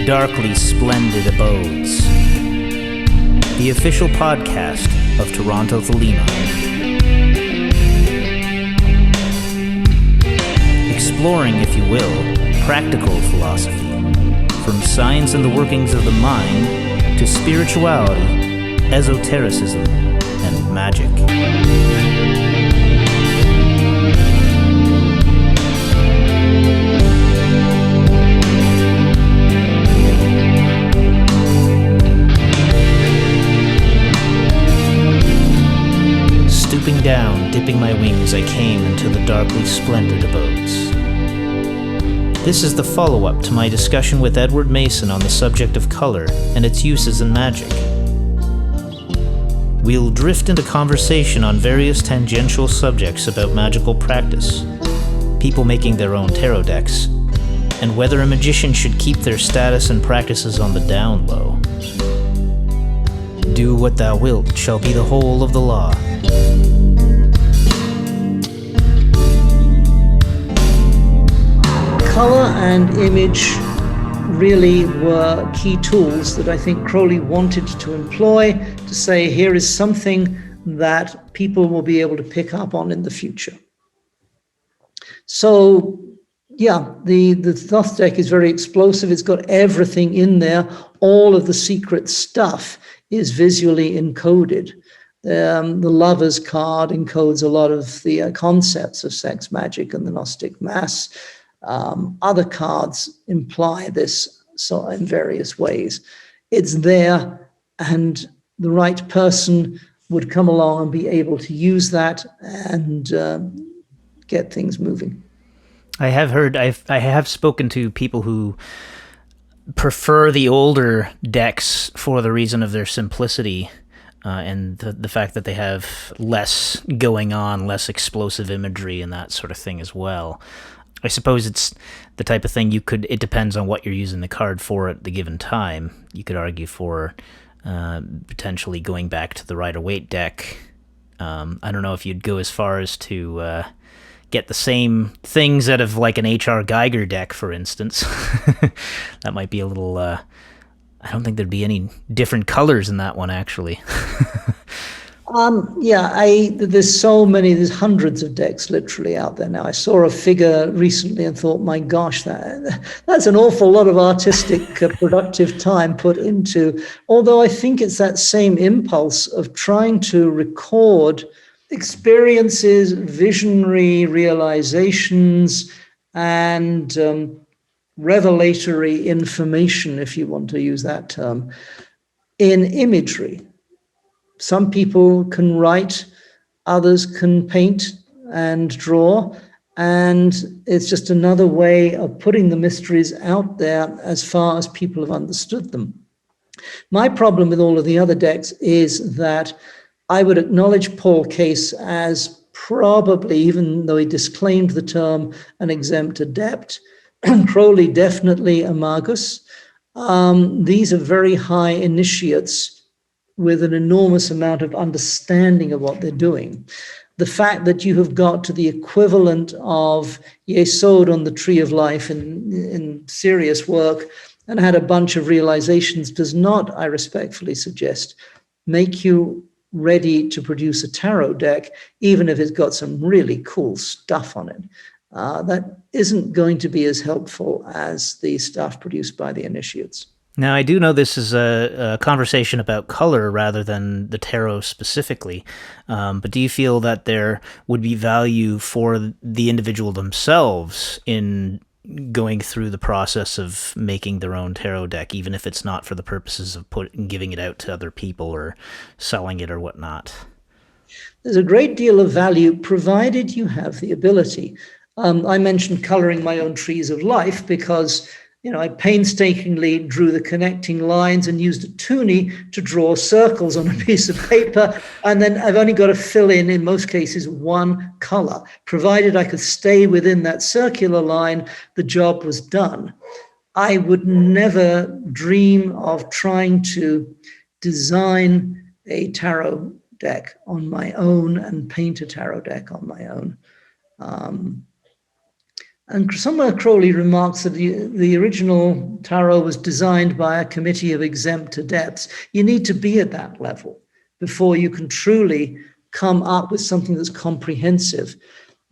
Darkly Splendid Abodes, the official podcast of Toronto Thelema. Exploring, if you will, practical philosophy, from science and the workings of the mind to spirituality, esotericism, and magic. Stooping down, dipping my wings, I came into the darkly splendid abodes. This is the follow-up to my discussion with Edward Mason on the subject of color and its uses in magic. We'll drift into conversation on various tangential subjects about magical practice, people making their own tarot decks, and whether a magician should keep their status and practices on the down low. Do what thou wilt shall be the whole of the law. Color and image really were key tools that I think Crowley wanted to employ to say, here is something that people will be able to pick up on in the future. So, yeah, the Thoth deck is very explosive. It's got everything in there. All of the secret stuff is visually encoded. The Lovers card encodes a lot of the concepts of sex magic and the Gnostic Mass. Other cards imply this in various ways. It's there, and the right person would come along and be able to use that and get things moving. I have spoken to people who prefer the older decks for the reason of their simplicity and the fact that they have less going on, less explosive imagery and that sort of thing as well. I suppose it's the type of thing it depends on what you're using the card for at the given time. You could argue for potentially going back to the Rider-Waite deck. I don't know if you'd go as far as to get the same things out of like an H.R. Geiger deck, for instance. That might be a little... I don't think there'd be any different colors in that one, actually. There's hundreds of decks literally out there now. I saw a figure recently and thought, my gosh, that's an awful lot of artistic productive time put into, although I think it's that same impulse of trying to record experiences, visionary realizations, and revelatory information, if you want to use that term, in imagery. Some people can write, others can paint and draw, and it's just another way of putting the mysteries out there as far as people have understood them. My problem with all of the other decks is that I would acknowledge Paul Case as probably, even though he disclaimed the term, an exempt adept. Crowley definitely a magus. These are very high initiates with an enormous amount of understanding of what they're doing. The fact that you have got to the equivalent of Yesod on the Tree of Life in serious work and had a bunch of realizations does not, I respectfully suggest, make you ready to produce a tarot deck, even if it's got some really cool stuff on it. That isn't going to be as helpful as the stuff produced by the initiates. Now, I do know this is a conversation about color rather than the tarot specifically, but do you feel that there would be value for the individual themselves in going through the process of making their own tarot deck, even if it's not for the purposes of giving it out to other people or selling it or whatnot? There's a great deal of value, provided you have the ability. I mentioned coloring my own trees of life because I painstakingly drew the connecting lines and used a toonie to draw circles on a piece of paper. And then I've only got to fill in most cases, one color. Provided I could stay within that circular line, the job was done. I would never dream of trying to design a tarot deck on my own and paint a tarot deck on my own. And somewhere Crowley remarks that the original tarot was designed by a committee of exempt adepts. You need to be at that level before you can truly come up with something that's comprehensive,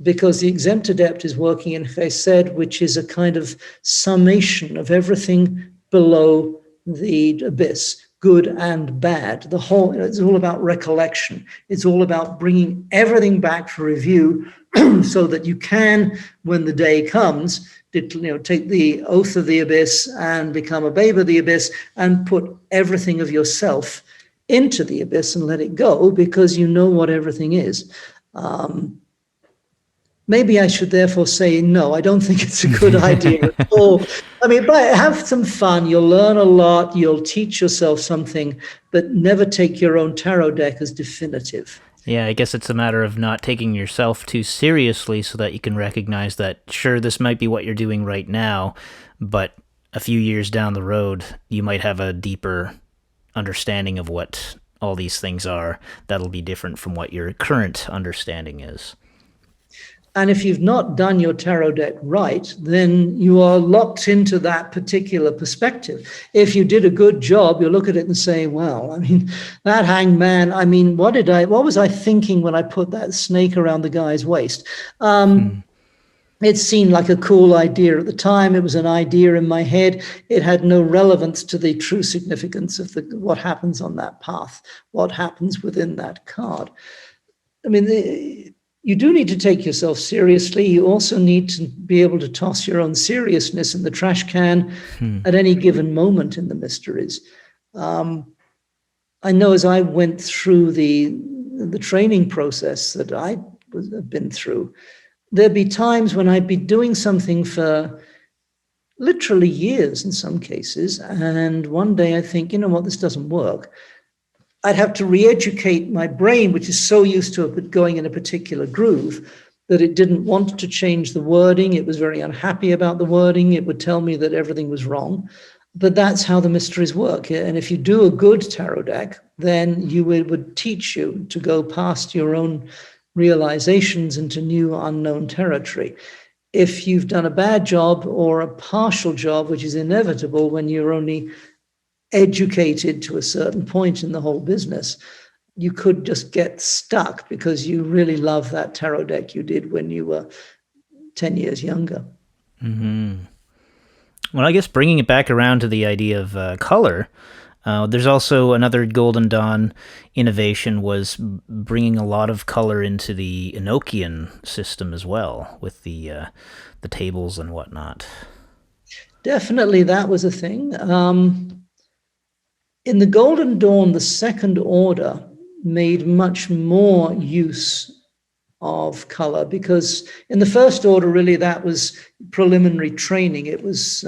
because the exempt adept is working in Chesed, which is a kind of summation of everything below the abyss, good and bad. It's all about recollection. It's all about bringing everything back for review so that you can, when the day comes, take the oath of the abyss and become a babe of the abyss and put everything of yourself into the abyss and let it go, because you know what everything is. Maybe I should therefore say, no, I don't think it's a good idea at all. I mean, but have some fun. You'll learn a lot. You'll teach yourself something, but never take your own tarot deck as definitive. Yeah, I guess it's a matter of not taking yourself too seriously so that you can recognize that, sure, this might be what you're doing right now, but a few years down the road, you might have a deeper understanding of what all these things are that'll be different from what your current understanding is. And if you've not done your tarot deck right, then you are locked into that particular perspective. If you did a good job, you'll look at it and say, well, I mean, that hanged man, I mean, what was I thinking when I put that snake around the guy's waist? It seemed like a cool idea at the time. It was an idea in my head. It had no relevance to the true significance of what happens on that path, what happens within that card. I mean, you do need to take yourself seriously. You also need to be able to toss your own seriousness in the trash can at any given moment in the mysteries. I know as I went through the training process that I've been through, there'd be times when I'd be doing something for literally years in some cases, and one day I think, you know what, this doesn't work. I'd have to re-educate my brain, which is so used to it going in a particular groove, that it didn't want to change the wording. It was very unhappy about the wording. It would tell me that everything was wrong. But that's how the mysteries work. And if you do a good tarot deck, then it would teach you to go past your own realizations into new unknown territory. If you've done a bad job or a partial job, which is inevitable when you're only educated to a certain point in the whole business, you could just get stuck because you really love that tarot deck you did when you were 10 years younger. Mm-hmm. Well, I guess bringing it back around to the idea of color, there's also another Golden Dawn innovation was bringing a lot of color into the Enochian system as well, with the tables and whatnot. Definitely that was a thing. In the Golden Dawn, the Second Order made much more use of color, because in the First Order, really, that was preliminary training. It was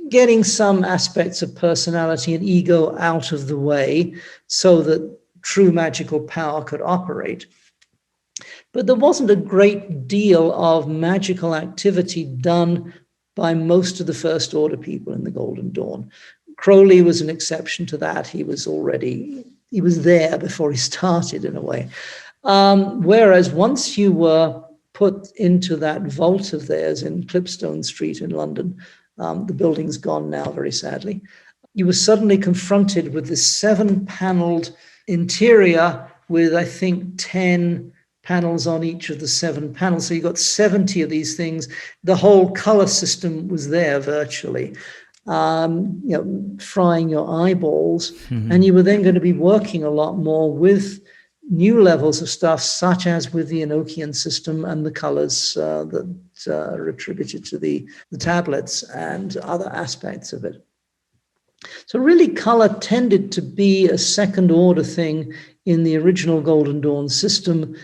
getting some aspects of personality and ego out of the way so that true magical power could operate. But there wasn't a great deal of magical activity done by most of the First Order people in the Golden Dawn. Crowley was an exception to that. He was there before he started, in a way. Whereas once you were put into that vault of theirs in Clipstone Street in London, the building's gone now, very sadly, you were suddenly confronted with this 7-paneled interior with, I think, 10 panels on each of the 7 panels. So you got 70 of these things. The whole color system was there virtually. Frying your eyeballs. Mm-hmm. And you were then going to be working a lot more with new levels of stuff, such as with the Enochian system and the colors that are attributed to the tablets and other aspects of it. So really color tended to be a second order thing in the original Golden Dawn system,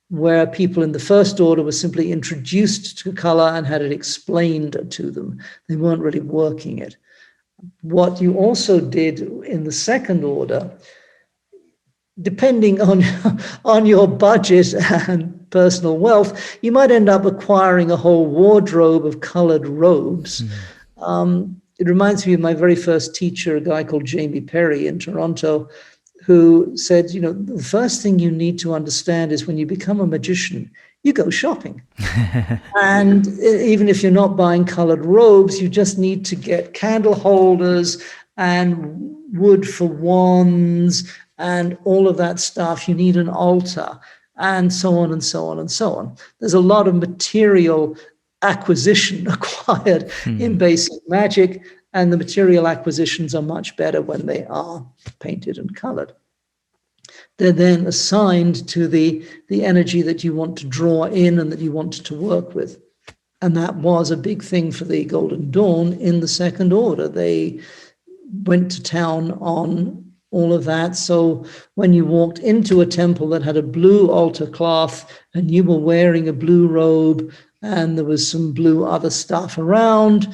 where people in the First Order were simply introduced to color and had it explained to them. They weren't really working it. What you also did in the Second Order, depending on your budget and personal wealth, you might end up acquiring a whole wardrobe of colored robes. Mm-hmm. It reminds me of my very first teacher, a guy called Jamie Perry in Toronto, who said, the first thing you need to understand is when you become a magician, you go shopping. And even if you're not buying colored robes, you just need to get candle holders and wood for wands and all of that stuff. You need an altar and so on and so on and so on. There's a lot of material acquisition acquired in basic magic, and the material acquisitions are much better when they are painted and colored. They're then assigned to the energy that you want to draw in and that you want to work with. And that was a big thing for the Golden Dawn in the Second Order. They went to town on all of that. So when you walked into a temple that had a blue altar cloth and you were wearing a blue robe and there was some blue other stuff around,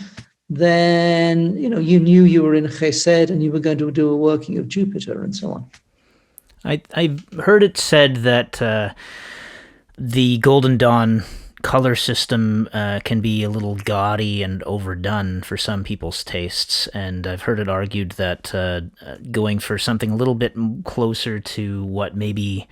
then you knew you were in Chesed and you were going to do a working of Jupiter and so on. I've heard it said that the Golden Dawn color system can be a little gaudy and overdone for some people's tastes, and I've heard it argued that going for something a little bit closer to what maybe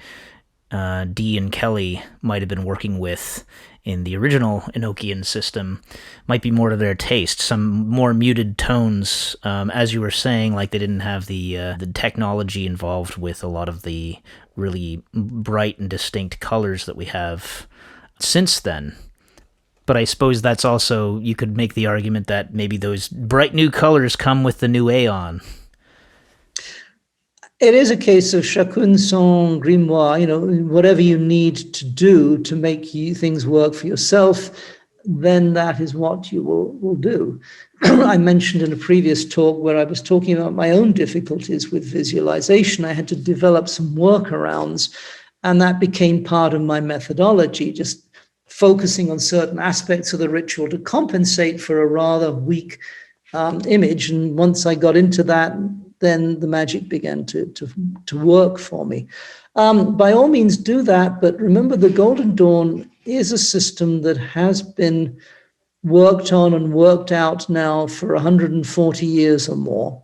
Dee and Kelly might have been working with in the original Enochian system might be more to their taste, some more muted tones, as you were saying, like they didn't have the technology involved with a lot of the really bright and distinct colors that we have since then. But I suppose that's also, you could make the argument that maybe those bright new colors come with the new Aeon. It is a case of chacun son grimoire, whatever you need to do to make things work for yourself, then that is what you will do. I mentioned in a previous talk where I was talking about my own difficulties with visualization. I had to develop some workarounds, and that became part of my methodology, just focusing on certain aspects of the ritual to compensate for a rather weak image. And once I got into that, then the magic began to work for me. By all means, do that. But remember, the Golden Dawn is a system that has been worked on and worked out now for 140 years or more.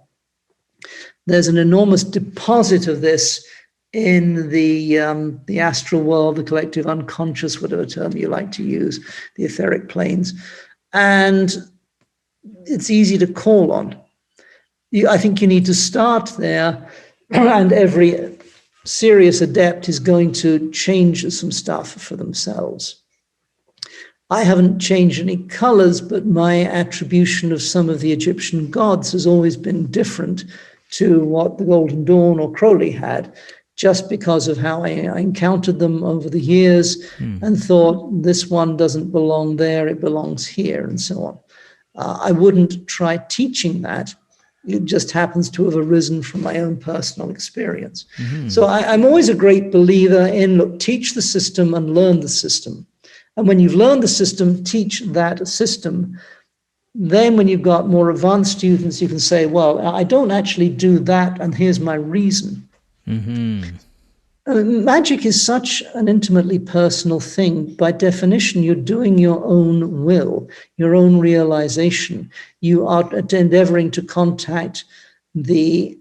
There's an enormous deposit of this in the astral world, the collective unconscious, whatever term you like to use, the etheric planes. And it's easy to call on. I think you need to start there, and every serious adept is going to change some stuff for themselves. I haven't changed any colors, but my attribution of some of the Egyptian gods has always been different to what the Golden Dawn or Crowley had, just because of how I encountered them over the years and thought this one doesn't belong there, it belongs here, and so on. I wouldn't try teaching that. It just happens to have arisen from my own personal experience. So I'm always a great believer in, look, teach the system and learn the system. And when you've learned the system, teach that system. Then when you've got more advanced students, you can say, well, I don't actually do that, and here's my reason. Magic is such an intimately personal thing. By definition, you're doing your own will, your own realization. You are endeavoring to contact the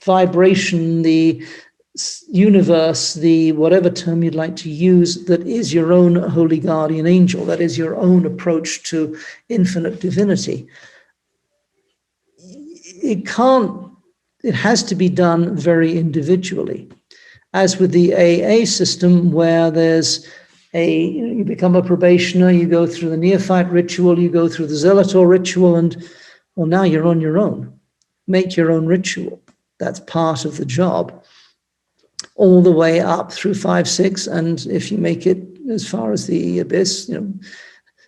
vibration, the universe, the whatever term you'd like to use, that is your own holy guardian angel, that is your own approach to infinite divinity. It has to be done very individually. As with the AA system, where there's you become a probationer, you go through the neophyte ritual, you go through the zealotor ritual, and well, now you're on your own. Make your own ritual. That's part of the job. All the way up through 5, 6, and if you make it as far as the abyss,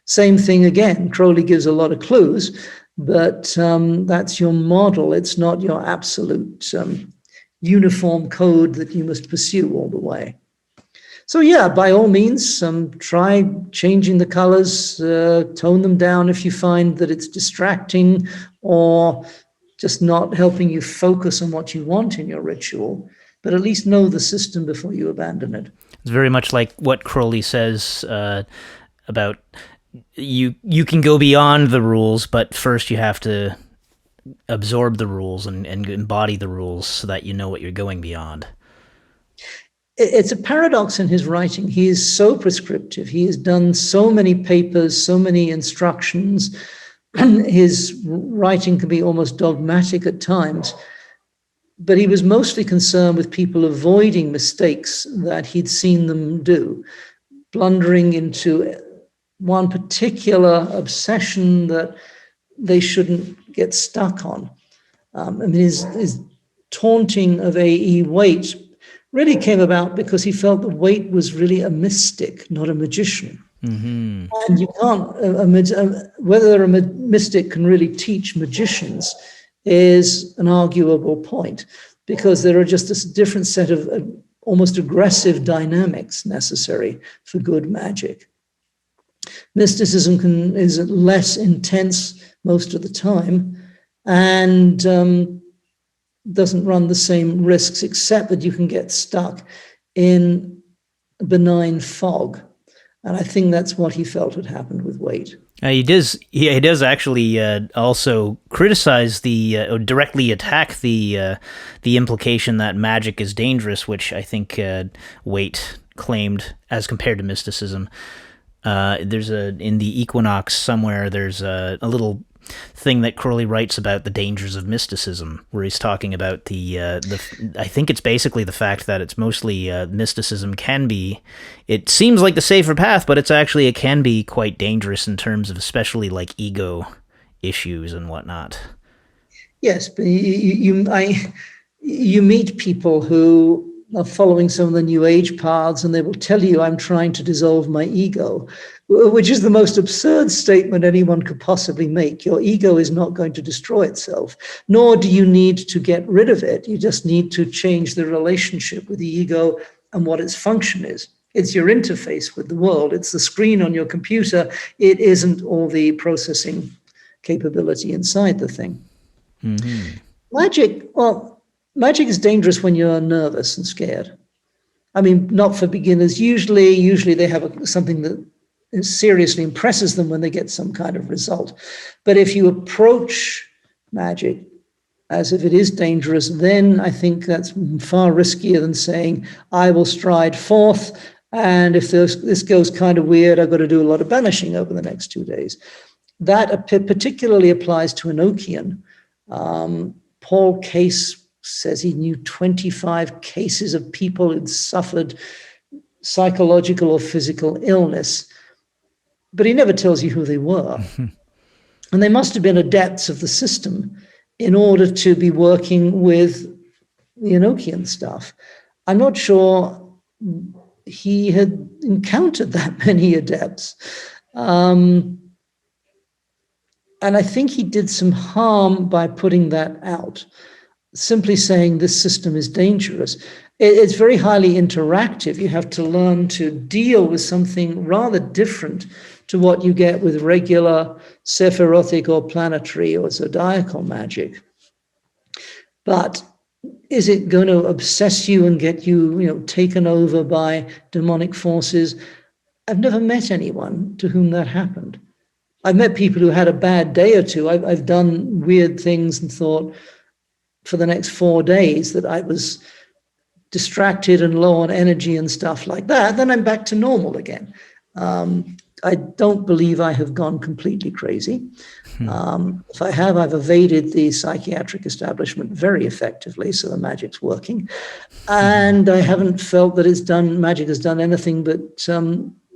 same thing again. Crowley gives a lot of clues, but that's your model. It's not your absolute uniform code that you must pursue all the way. So yeah, by all means, try changing the colors, tone them down if you find that it's distracting or just not helping you focus on what you want in your ritual, but at least know the system before you abandon it. It's very much like what Crowley says about you can go beyond the rules, but first you have to absorb the rules and embody the rules so that you know what you're going beyond. it's a paradox in his writing. He is so prescriptive. He has done so many papers, so many instructions. His writing can be almost dogmatic at times, but he was mostly concerned with people avoiding mistakes that he'd seen them do, blundering into one particular obsession that they shouldn't get stuck on. His taunting of A.E. Waite really came about because he felt that Waite was really a mystic, not a magician. Mm-hmm. And you can't, whether a mystic can really teach magicians is an arguable point, because there are just a different set of almost aggressive dynamics necessary for good magic. Mysticism is less intense most of the time, and doesn't run the same risks, except that you can get stuck in a benign fog. And I think that's what he felt had happened with Waite. He does actually also criticize directly attack the implication that magic is dangerous, which I think Waite claimed as compared to mysticism. In the Equinox somewhere, there's a little thing that Crowley writes about the dangers of mysticism, where he's talking about I think it's basically the fact that it's mostly mysticism it seems like the safer path, but it can be quite dangerous in terms of especially like ego issues and whatnot. Yes, but you meet people who are following some of the New Age paths, and they will tell you, I'm trying to dissolve my ego, which is the most absurd statement anyone could possibly make. Your ego is not going to destroy itself, nor do you need to get rid of it. You just need to change the relationship with the ego and what its function is. It's your interface with the world. It's the screen on your computer. It isn't all the processing capability inside the thing. Mm-hmm. Magic is dangerous when you're nervous and scared. I mean, not for beginners. Usually they have something that seriously impresses them when they get some kind of result. But if you approach magic as if it is dangerous, then I think that's far riskier than saying, I will stride forth, and if this goes kind of weird, I've got to do a lot of banishing over the next 2 days. That particularly applies to Enochian. Paul Case says he knew 25 cases of people who'd suffered psychological or physical illness, but he never tells you who they were. And they must have been adepts of the system in order to be working with the Enochian stuff. I'm not sure he had encountered that many adepts. And I think he did some harm by putting that out, simply saying this system is dangerous. It's very highly interactive. You have to learn to deal with something rather different to what you get with regular sephirotic or planetary or zodiacal magic. But is it going to obsess you and get you, taken over by demonic forces? I've never met anyone to whom that happened. I've met people who had a bad day or two. I've done weird things and thought for the next 4 days that I was distracted and low on energy and stuff like that. Then I'm back to normal again. I don't believe I have gone completely crazy. If I have, I've evaded the psychiatric establishment very effectively, so the magic's working. And I haven't felt that magic has done anything but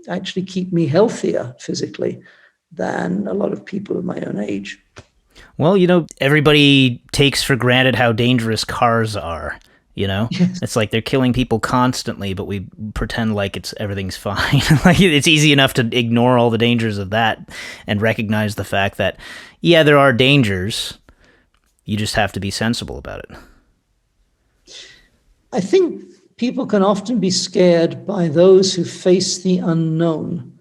actually keep me healthier physically than a lot of people of my own age. Well, everybody takes for granted how dangerous cars are. Yes. It's like they're killing people constantly, but we pretend like everything's fine. Like it's easy enough to ignore all the dangers of that and recognize the fact that, yeah, there are dangers. You just have to be sensible about it. I think people can often be scared by those who face the unknown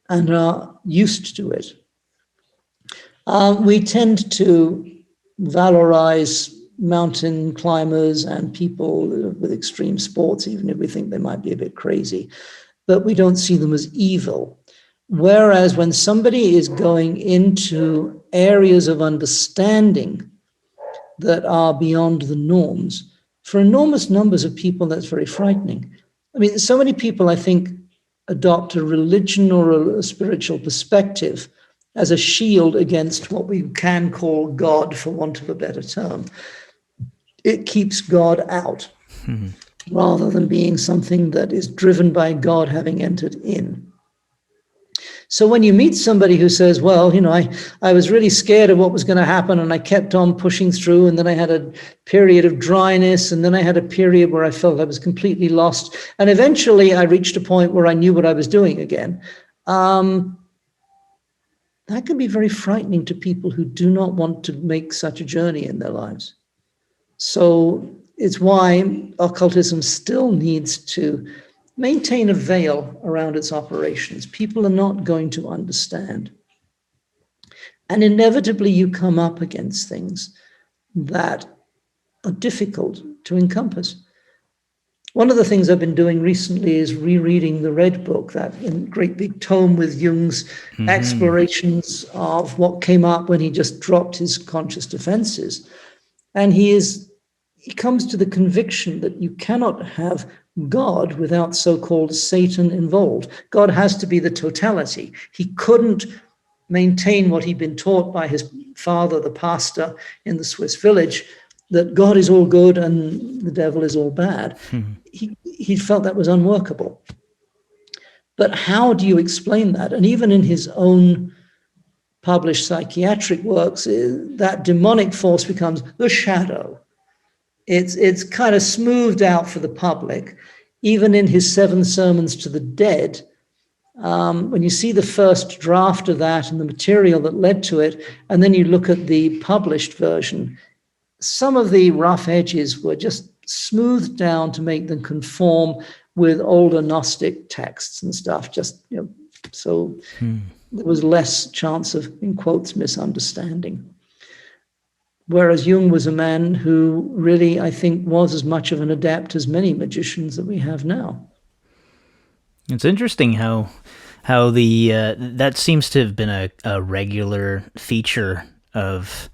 and are used to it. We tend to valorize mountain climbers and people with extreme sports, even if we think they might be a bit crazy, but we don't see them as evil. Whereas when somebody is going into areas of understanding that are beyond the norms, For enormous numbers of people, that's very frightening. I mean, so many people, I think, adopt a religion or a spiritual perspective as a shield against what we can call God, for want of a better term. It keeps God out, rather than being something that is driven by God having entered in. So when you meet somebody who says, well, I was really scared of what was going to happen and I kept on pushing through, and then I had a period of dryness, and then I had a period where I felt I was completely lost, and eventually I reached a point where I knew what I was doing again. That can be very frightening to people who do not want to make such a journey in their lives. So it's why occultism still needs to maintain a veil around its operations. People are not going to understand. And inevitably you come up against things that are difficult to encompass. One of the things I've been doing recently is rereading the Red Book, that great big tome with Jung's explorations of what came up when he just dropped his conscious defenses. And he comes to the conviction that you cannot have God without so-called Satan involved. God has to be the totality. He couldn't maintain what he'd been taught by his father, the pastor in the Swiss village, that God is all good and the devil is all bad. He felt that was unworkable. But how do you explain that? And even in his own published psychiatric works, that demonic force becomes the shadow. It's kind of smoothed out for the public. Even in his 7 Sermons to the Dead, when you see the first draft of that and the material that led to it, and then you look at the published version, some of the rough edges were just smoothed down to make them conform with older Gnostic texts and stuff, so there was less chance of, in quotes, misunderstanding. Whereas Jung was a man who really, I think, was as much of an adept as many magicians that we have now. It's interesting how the that seems to have been a regular feature of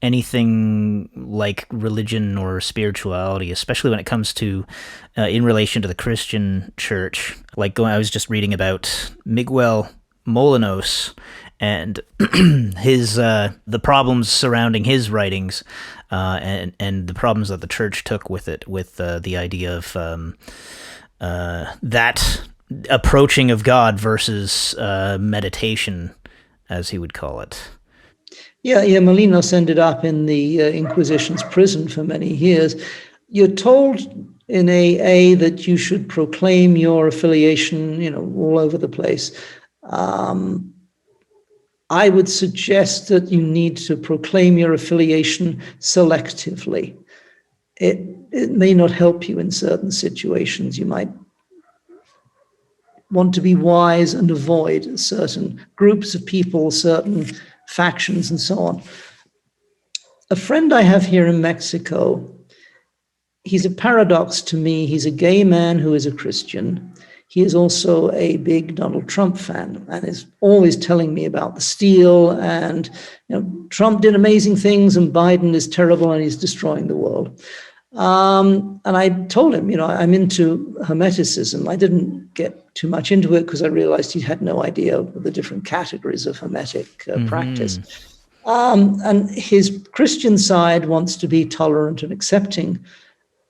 anything like religion or spirituality, especially when it comes to in relation to the Christian church. Like I was just reading about Miguel Molinos and his the problems surrounding his writings, and the problems that the church took with it, with the idea of that approaching of God versus meditation, as he would call it. Yeah, Molinos ended up in the Inquisition's prison for many years. You're told in AA that you should proclaim your affiliation, all over the place. I would suggest that you need to proclaim your affiliation selectively. It may not help you in certain situations. You might want to be wise and avoid certain groups of people, certain factions, and so on. A friend I have here in Mexico, he's a paradox to me. He's a gay man who is a Christian. He is also a big Donald Trump fan and is always telling me about the steal and Trump did amazing things and Biden is terrible and he's destroying the world. And I told him, I'm into Hermeticism. I didn't get too much into it because I realized he had no idea of the different categories of Hermetic practice. And his Christian side wants to be tolerant and accepting.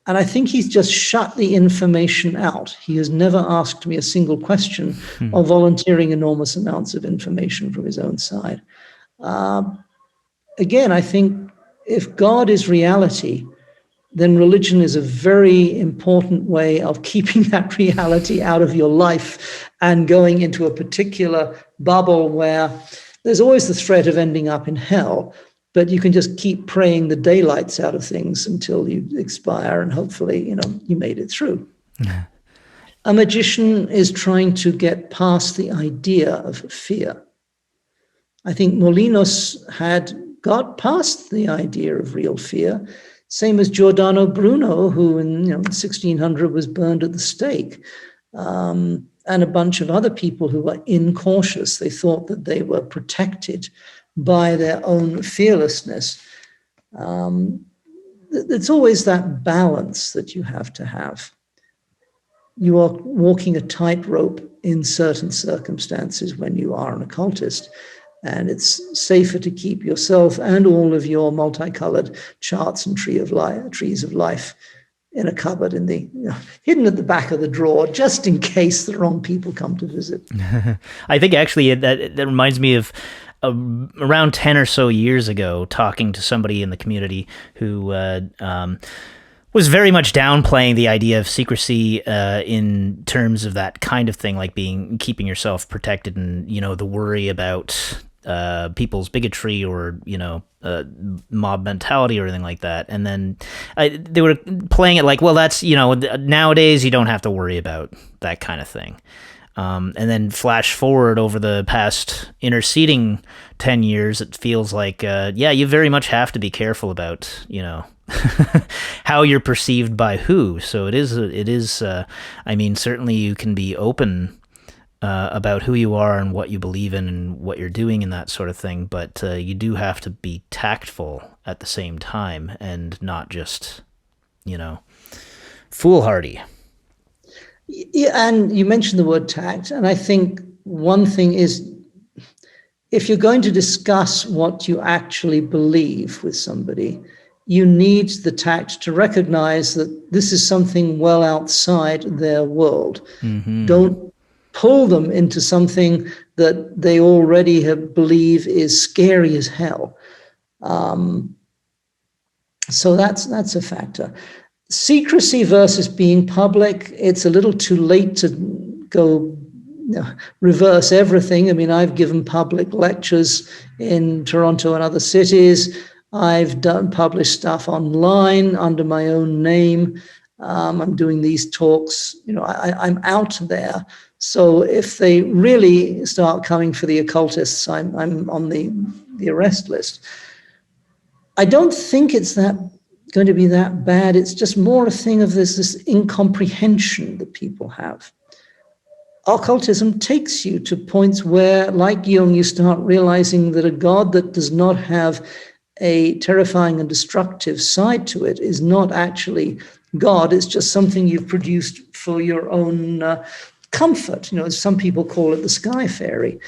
And I think he's just shut the information out. He has never asked me a single question or volunteering enormous amounts of information from his own side. Again, I think if God is reality, then religion is a very important way of keeping that reality out of your life and going into a particular bubble where there's always the threat of ending up in hell. But you can just keep praying the daylights out of things until you expire and hopefully, you made it through. Yeah. A magician is trying to get past the idea of fear. I think Molinos had got past the idea of real fear, same as Giordano Bruno, who in 1600 was burned at the stake, and a bunch of other people who were incautious. They thought that they were protected by their own fearlessness. it's always that balance that you have to have. You are walking a tightrope in certain circumstances when you are an occultist. And it's safer to keep yourself and all of your multicolored charts and trees of life in a cupboard hidden at the back of the drawer, just in case the wrong people come to visit. I think actually that reminds me of around 10 or so years ago, talking to somebody in the community who was very much downplaying the idea of secrecy in terms of that kind of thing, like keeping yourself protected and, the worry about people's bigotry or, mob mentality or anything like that. And then they were playing it like, well, that's, nowadays you don't have to worry about that kind of thing. And then flash forward over the past interceding 10 years, it feels like, you very much have to be careful about, how you're perceived by who. So it is, certainly you can be open about who you are and what you believe in and what you're doing and that sort of thing. But you do have to be tactful at the same time and not just, foolhardy. Yeah, and you mentioned the word tact, and I think one thing is, if you're going to discuss what you actually believe with somebody, you need the tact to recognize that this is something well outside their world. Mm-hmm. Don't pull them into something that they already believe is scary as hell. So that's a factor. Secrecy versus being public, it's a little too late to go reverse everything. I mean, I've given public lectures in Toronto and other cities. I've published stuff online under my own name. I'm doing these talks. I'm out there. So if they really start coming for the occultists, I'm on the arrest list. I don't think it's going to be that bad. It's just more a thing of this incomprehension that people have. Occultism takes you to points where, like Jung, you start realizing that a God that does not have a terrifying and destructive side to it is not actually God. It's just something you've produced for your own comfort. Some people call it the sky fairy.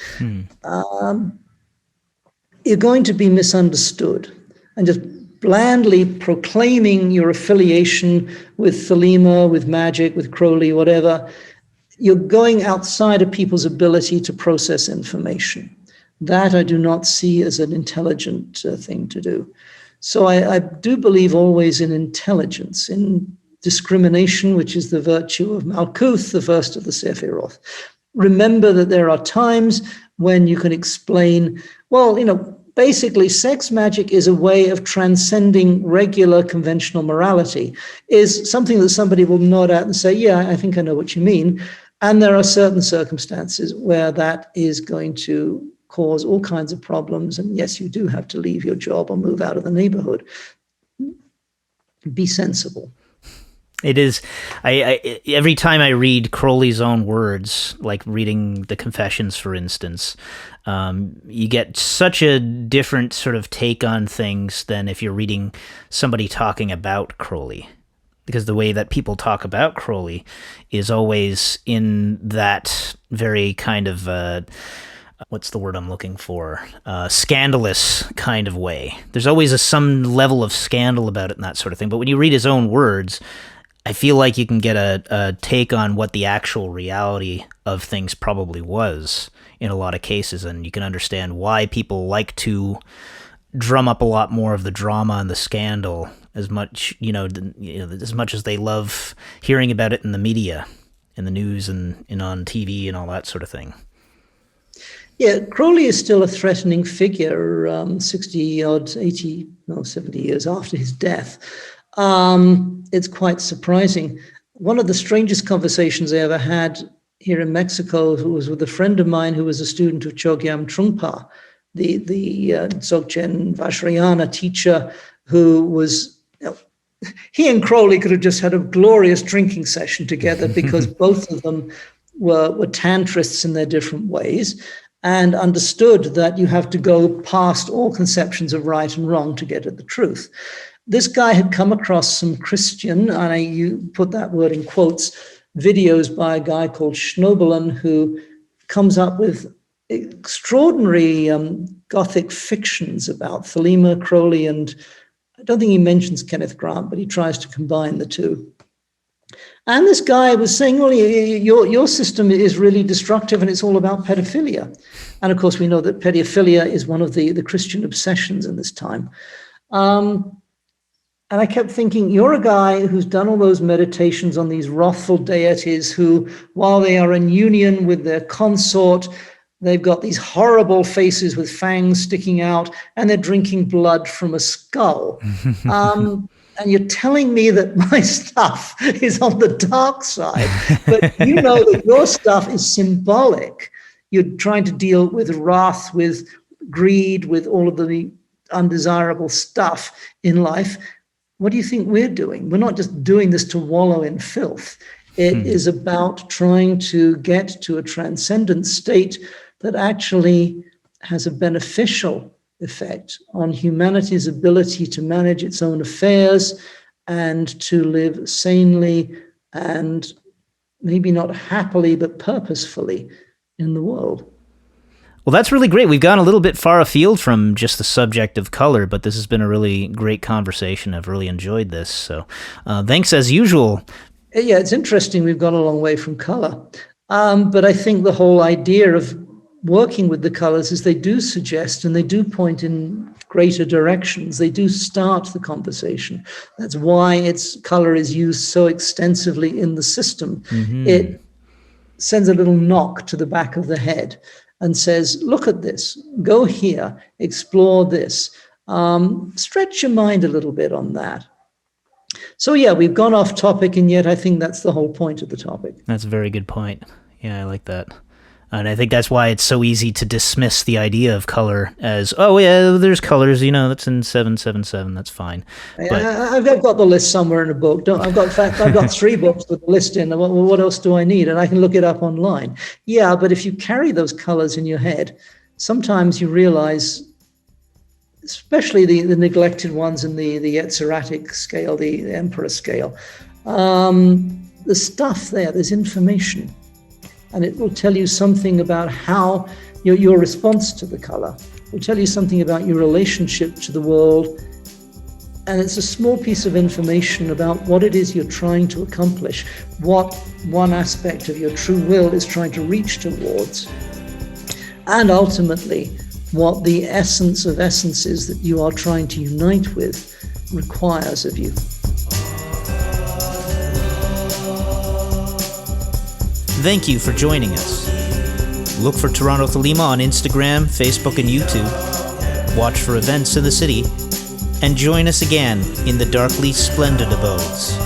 You're going to be misunderstood, and just blandly proclaiming your affiliation with Thelema, with Magick, with Crowley, whatever, you're going outside of people's ability to process information. That I do not see as an intelligent thing to do. So I do believe always in intelligence, in discrimination, which is the virtue of Malkuth, the first of the Sephiroth. Remember that there are times when you can explain, basically, sex magic is a way of transcending regular conventional morality, is something that somebody will nod at and say, yeah, I think I know what you mean. And there are certain circumstances where that is going to cause all kinds of problems. And yes, you do have to leave your job or move out of the neighborhood. Be sensible. It is. I every time I read Crowley's own words, like reading the Confessions, for instance, you get such a different sort of take on things than if you're reading somebody talking about Crowley. Because the way that people talk about Crowley is always in that very kind of, what's the word I'm looking for? Scandalous kind of way. There's always some level of scandal about it and that sort of thing. But when you read his own words, I feel like you can get a take on what the actual reality of things probably was in a lot of cases, and you can understand why people like to drum up a lot more of the drama and the scandal as much, as much as they love hearing about it in the media, in the news and on TV and all that sort of thing. Yeah, Crowley is still a threatening figure 60-odd, 80, 70 years after his death. It's quite surprising. One of the strangest conversations I ever had here in Mexico was with a friend of mine who was a student of Chogyam Trungpa, the Dzogchen Vajrayana teacher, who was, he and Crowley could have just had a glorious drinking session together because both of them were tantrists in their different ways and understood that you have to go past all conceptions of right and wrong to get at the truth. this guy had come across some Christian, and you put that word in quotes, videos by a guy called Schnoebelen, who comes up with extraordinary Gothic fictions about Thelema, Crowley, and I don't think he mentions Kenneth Grant, but he tries to combine the two. And this guy was saying, well, your system is really destructive and it's all about pedophilia. And of course, we know that pedophilia is one of the Christian obsessions in this time. And I kept thinking, you're a guy who's done all those meditations on these wrathful deities who, while they are in union with their consort, they've got these horrible faces with fangs sticking out, and they're drinking blood from a skull. And you're telling me that my stuff is on the dark side, but you know that your stuff is symbolic. You're trying to deal with wrath, with greed, with all of the undesirable stuff in life. What do you think we're doing? We're not just doing this to wallow in filth. It is about trying to get to a transcendent state that actually has a beneficial effect on humanity's ability to manage its own affairs and to live sanely and maybe not happily, but purposefully in the world. Well, that's really great. We've gone a little bit far afield from just the subject of color, but this has been a really great conversation. I've really enjoyed this. So thanks as usual. Yeah, it's interesting. We've gone a long way from color. But I think the whole idea of working with the colors is they do suggest and they do point in greater directions. They do start the conversation. That's why color is used so extensively in the system. It sends a little knock to the back of the head and says, look at this, go here, explore this, stretch your mind a little bit on that. So yeah, we've gone off topic, and yet I think that's the whole point of the topic. That's a very good point. Yeah, I like that. And I think that's why it's so easy to dismiss the idea of color as, oh yeah, there's colors, that's in 777, that's fine. But I've got the list somewhere in a book. I've got 3 books with the list in. What else do I need? And I can look it up online. Yeah, but if you carry those colors in your head, sometimes you realize, especially the neglected ones in the Yetziratic scale, the Emperor scale, the stuff there's information. And it will tell you something about how your response to the color. It will tell you something about your relationship to the world. And it's a small piece of information about what it is you're trying to accomplish, what one aspect of your true will is trying to reach towards, and ultimately what the essence of essences that you are trying to unite with requires of you. thank you for joining us. Look for Toronto Thelema on Instagram, Facebook, and YouTube. Watch for events in the city. And join us again in the darkly splendid abodes.